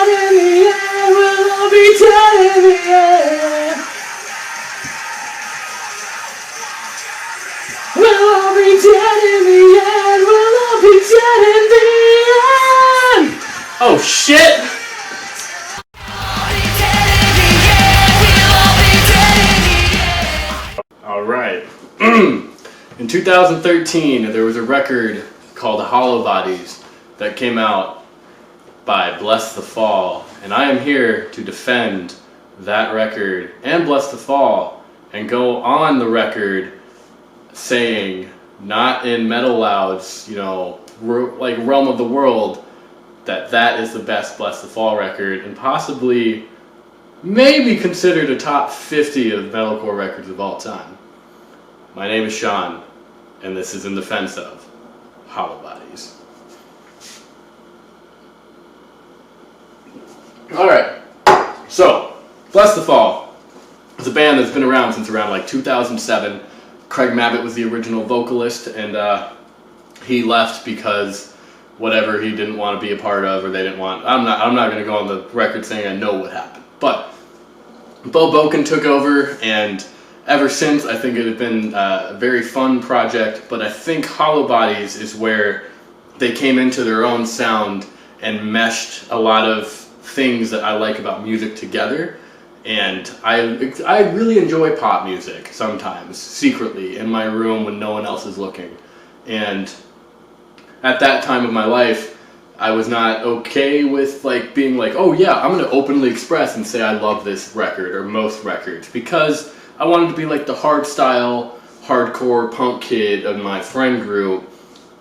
in the end. We'll all be dead in the end. We'll all be dead in the end. We'll all be dead in the end. Oh shit! All right. In 2013, there was a record called Hollow Bodies that came out by Blessthefall, and I am here to defend that record and Blessthefall and go on the record saying, not in Metalloud's, like realm of the world, that is the best Blessthefall record and possibly maybe considered a top 50 of metalcore records of all time. My name is Sean, and this is in defense of Hollow Bodies. Alright, so, Blessthefall is a band that's been around since around like 2007. Craig Mabbitt was the original vocalist, and he left because whatever he didn't want to be a part of, or they didn't want. I'm not going to go on the record saying I know what happened, but Bo Boken took over, and ever since I think it had been a very fun project. But I think Hollow Bodies is where they came into their own sound and meshed a lot of things that I like about music together. And I really enjoy pop music sometimes, secretly, in my room when no one else is looking. And at that time of my life, I was not okay with being like, oh yeah, I'm going to openly express and say I love this record or most records, because I wanted to be like the hardstyle, hardcore punk kid of my friend group.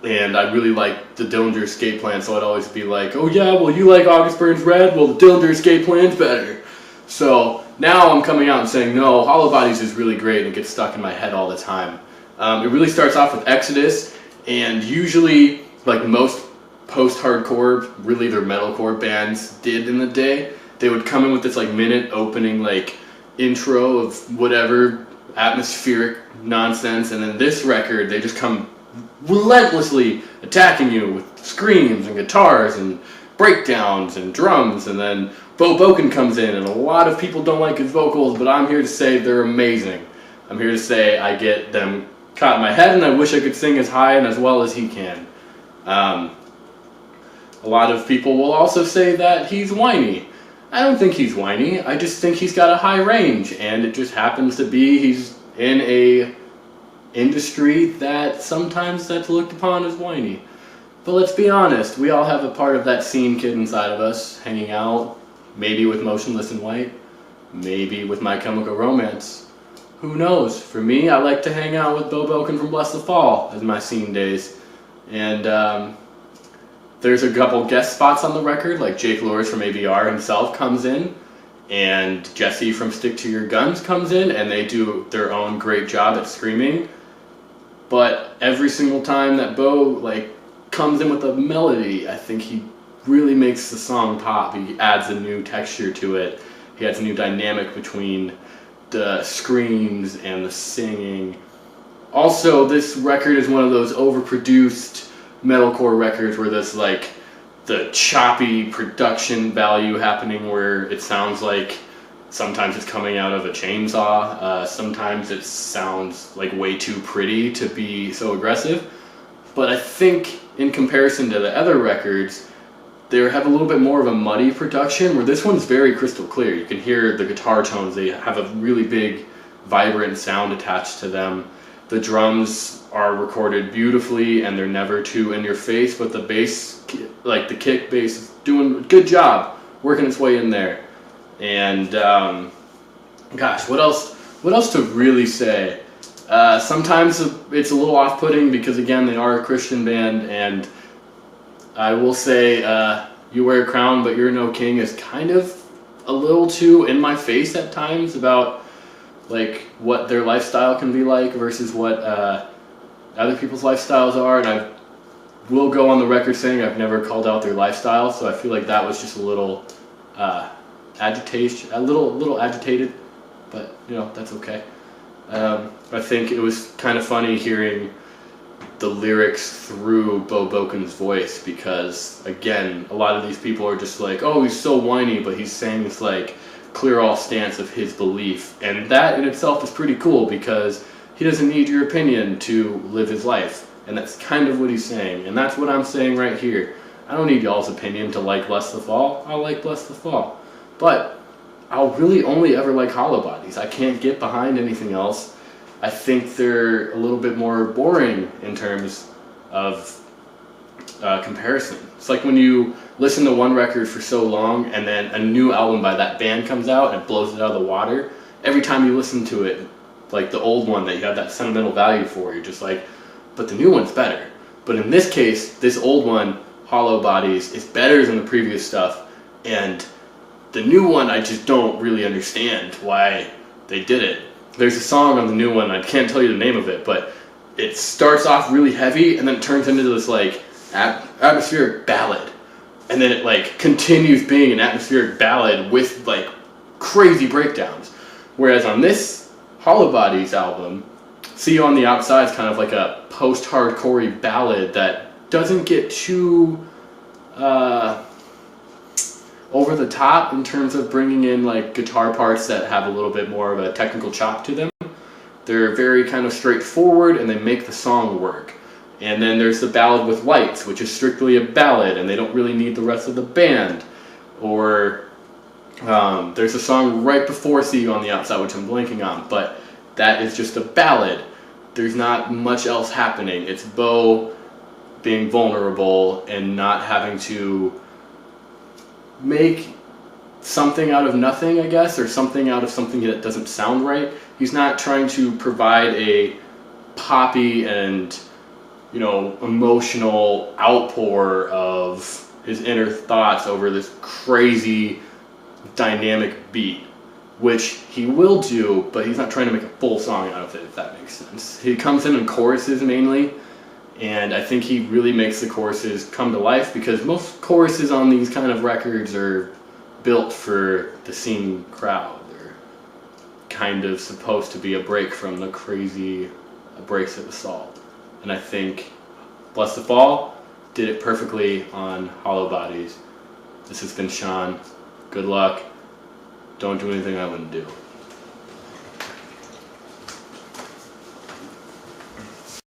And I really liked the Dillinger Escape Plan, so I'd always be like, oh yeah, well you like August Burns Red, well the Dillinger Escape Plan's better. So now I'm coming out and saying, no, Hollow Bodies is really great, and it gets stuck in my head all the time. It really starts off with Exodus, and usually, like most post-hardcore, really their metalcore bands did in the day, they would come in with this minute opening intro of whatever atmospheric nonsense, and then this record, they just come relentlessly attacking you with screams and guitars and breakdowns and drums, and then Bo Boken comes in, and a lot of people don't like his vocals, but I'm here to say they're amazing. I'm here to say I get them caught in my head, and I wish I could sing as high and as well as he can. A lot of people will also say that he's whiny. I don't think he's whiny, I just think he's got a high range, and it just happens to be he's in a industry that sometimes that's looked upon as whiny. But let's be honest, we all have a part of that scene kid inside of us, hanging out, maybe with Motionless in White, maybe with My Chemical Romance. Who knows? For me, I like to hang out with Bo Boken from Blessthefall as my scene days. And there's a couple guest spots on the record, like Jake Lures from ABR himself comes in, and Jesse from Stick to Your Guns comes in, and they do their own great job at screaming. But every single time that Bo comes in with a melody, I think he really makes the song pop. He adds a new texture to it. He adds a new dynamic between the screams and the singing. Also, this record is one of those overproduced metalcore records where there's the choppy production value happening, where it sounds like sometimes it's coming out of a chainsaw, sometimes it sounds way too pretty to be so aggressive. But I think in comparison to the other records, they have a little bit more of a muddy production, where this one's very crystal clear. You can hear the guitar tones, they have a really big, vibrant sound attached to them. The drums are recorded beautifully, and they're never too in your face, but the bass, the kick bass, is doing a good job working its way in there. And gosh, what else to really say? Sometimes it's a little off-putting because, again, they are a Christian band, and I will say You Wear a Crown But You're No King is kind of a little too in my face at times about what their lifestyle can be like versus what other people's lifestyles are. And I will go on the record saying I've never called out their lifestyle, so I feel like that was just a little agitation, a little agitated, but that's okay. I think it was kind of funny hearing the lyrics through Bo Boken's voice, because again, a lot of these people are just like, oh, he's so whiny, but he's saying this like clear all stance of his belief, and that in itself is pretty cool because he doesn't need your opinion to live his life, and that's kind of what he's saying, and that's what I'm saying right here. I don't need y'all's opinion to like Blessthefall. I like Blessthefall, but I'll really only ever like Hollow Bodies. I can't get behind anything else. I think they're a little bit more boring in terms of comparison. It's like when you listen to one record for so long and then a new album by that band comes out and it blows it out of the water. Every time you listen to it, like the old one that you have that sentimental value for, you're just like, but the new one's better. But in this case, this old one, Hollow Bodies, is better than the previous stuff, and the new one I just don't really understand why they did it. There's a song on the new one, I can't tell you the name of it, but it starts off really heavy and then it turns into this like atmospheric ballad, and then it like continues being an atmospheric ballad with like crazy breakdowns. Whereas on this Hollow Bodies album, See You on the Outside is kind of like a post-hardcore ballad that doesn't get too over the top in terms of bringing in like guitar parts that have a little bit more of a technical chop to them. They're very kind of straightforward and they make the song work. And then there's the Ballad with Lights, which is strictly a ballad and they don't really need the rest of the band. Or there's a song right before See You on the Outside, which I'm blanking on, but that is just a ballad. There's not much else happening. It's Bo being vulnerable and not having to make something out of nothing, I guess, or something out of something that doesn't sound right. He's not trying to provide a poppy and, you know, emotional outpour of his inner thoughts over this crazy dynamic beat, which he will do, but he's not trying to make a full song out of it, if that makes sense. He comes in choruses mainly, and I think he really makes the choruses come to life, because most choruses on these kind of records are built for the singing crowd. They're kind of supposed to be a break from the crazy abrasive assault. And I think Blessthefall did it perfectly on Hollow Bodies. This has been Sean. Good luck. Don't do anything I wouldn't do.